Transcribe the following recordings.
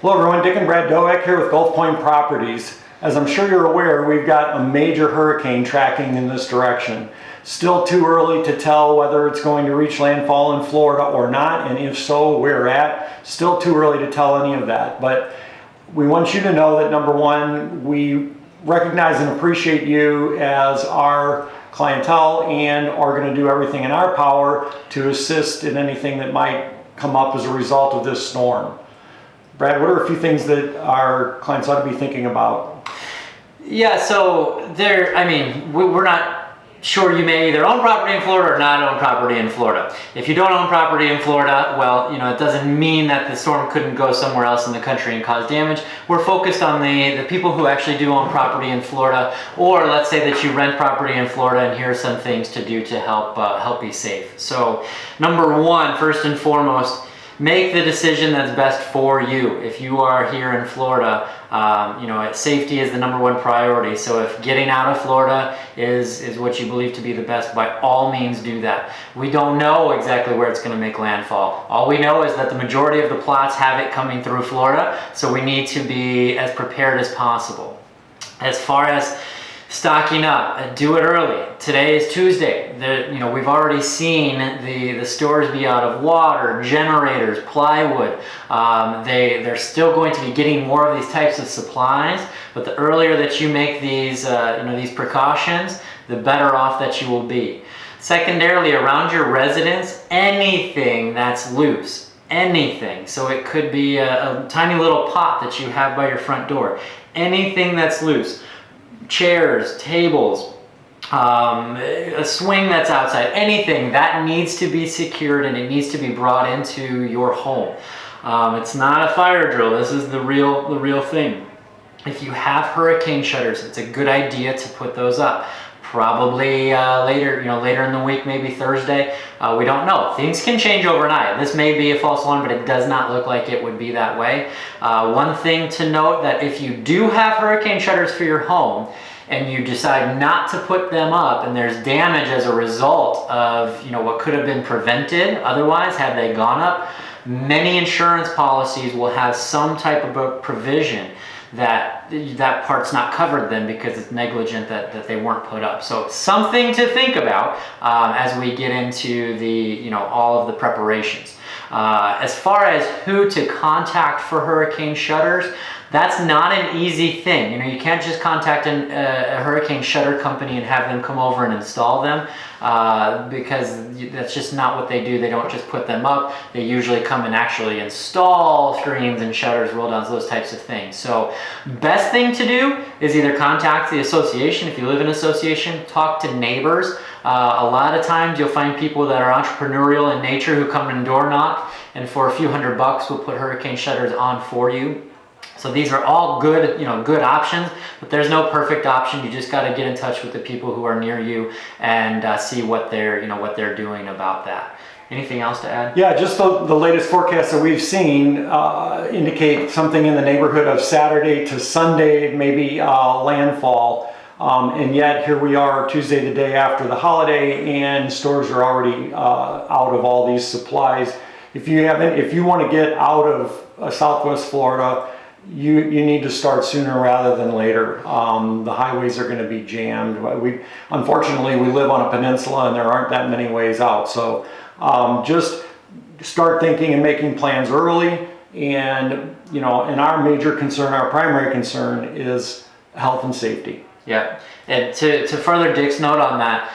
Hello everyone, Dick and Brad Doak here with Gulf Point Properties. As I'm sure you're aware, we've got a major hurricane tracking in this direction. Still too early to tell whether it's going to reach landfall in Florida or not, and if so, where at. Still too early to tell any of that. But we want you to know that, number one, we recognize and appreciate you as our clientele and are going to do everything in our power to assist in anything that might come up as a result of this storm. Brad, what are a few things that our clients ought to be thinking about? Yeah, so we're not sure. You may either own property in Florida or not own property in Florida. If you don't own property in Florida, well, it doesn't mean that the storm couldn't go somewhere else in the country and cause damage. We're focused on the people who actually do own property in Florida, or let's say that you rent property in Florida, and here are some things to do to help be safe. So, number one, first and foremost, make the decision that's best for you. If you are here in Florida, safety is the number one priority. So if getting out of Florida is what you believe to be the best, by all means do that. We don't know exactly where it's going to make landfall. All we know is that the majority of the plots have it coming through Florida, so we need to be as prepared as possible. As far as stocking up, do it early. Today is Tuesday. We've already seen the stores be out of water, generators, plywood. They're still going to be getting more of these types of supplies, but the earlier that you make these precautions, the better off that you will be. Secondarily, around your residence, anything that's loose, anything. So it could be a tiny little pot that you have by your front door. Anything that's loose. Chairs, tables, a swing that's outside, anything that needs to be secured and it needs to be brought into your home. It's not a fire drill. This is the real thing. If you have hurricane shutters, it's a good idea to put those up. Probably later in the week, maybe Thursday. We don't know. Things can change overnight. This may be a false alarm, but it does not look like it would be that way. One thing to note, that if you do have hurricane shutters for your home and you decide not to put them up and there's damage as a result of what could have been prevented otherwise had they gone up, many insurance policies will have some type of a provision that part's not covered then because it's negligent that they weren't put up. So something to think about as we get into all of the preparations. As far as who to contact for hurricane shutters, that's not an easy thing. You can't just contact a hurricane shutter company and have them come over and install them because that's just not what they do. They don't just put them up. They usually come and actually install screens and shutters, roll downs, those types of things. So best thing to do is either contact the association. If you live in an association, talk to neighbors. A lot of times you'll find people that are entrepreneurial in nature who come and door knock, and for a few $100 will put hurricane shutters on for you. So these are all good options, but there's no perfect option. You just got to get in touch with the people who are near you and see what they're doing about that. Anything else to add? Yeah, just the latest forecasts that we've seen indicate something in the neighborhood of Saturday to Sunday, maybe landfall. And yet here we are Tuesday, the day after the holiday, and stores are already out of all these supplies. If you want to get out of Southwest Florida, you need to start sooner rather than later. The highways are going to be jammed. Unfortunately, we live on a peninsula and there aren't that many ways out. So just start thinking and making plans early. And our major concern, our primary concern, is health and safety. Yeah, and to further Dick's note on that,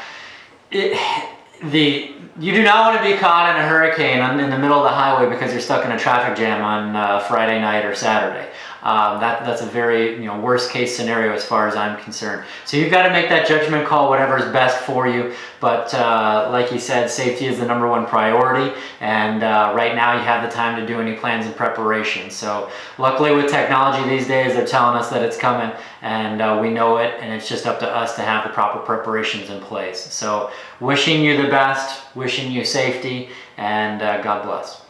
you do not want to be caught in a hurricane in the middle of the highway because you're stuck in a traffic jam on Friday night or Saturday. That's a very worst case scenario as far as I'm concerned. So you've got to make that judgment call, whatever is best for you. But like you said, safety is the number one priority, and right now you have the time to do any plans and preparations. So luckily with technology these days, they're telling us that it's coming, and we know it, and it's just up to us to have the proper preparations in place. So wishing you the best, wishing you safety, and God bless.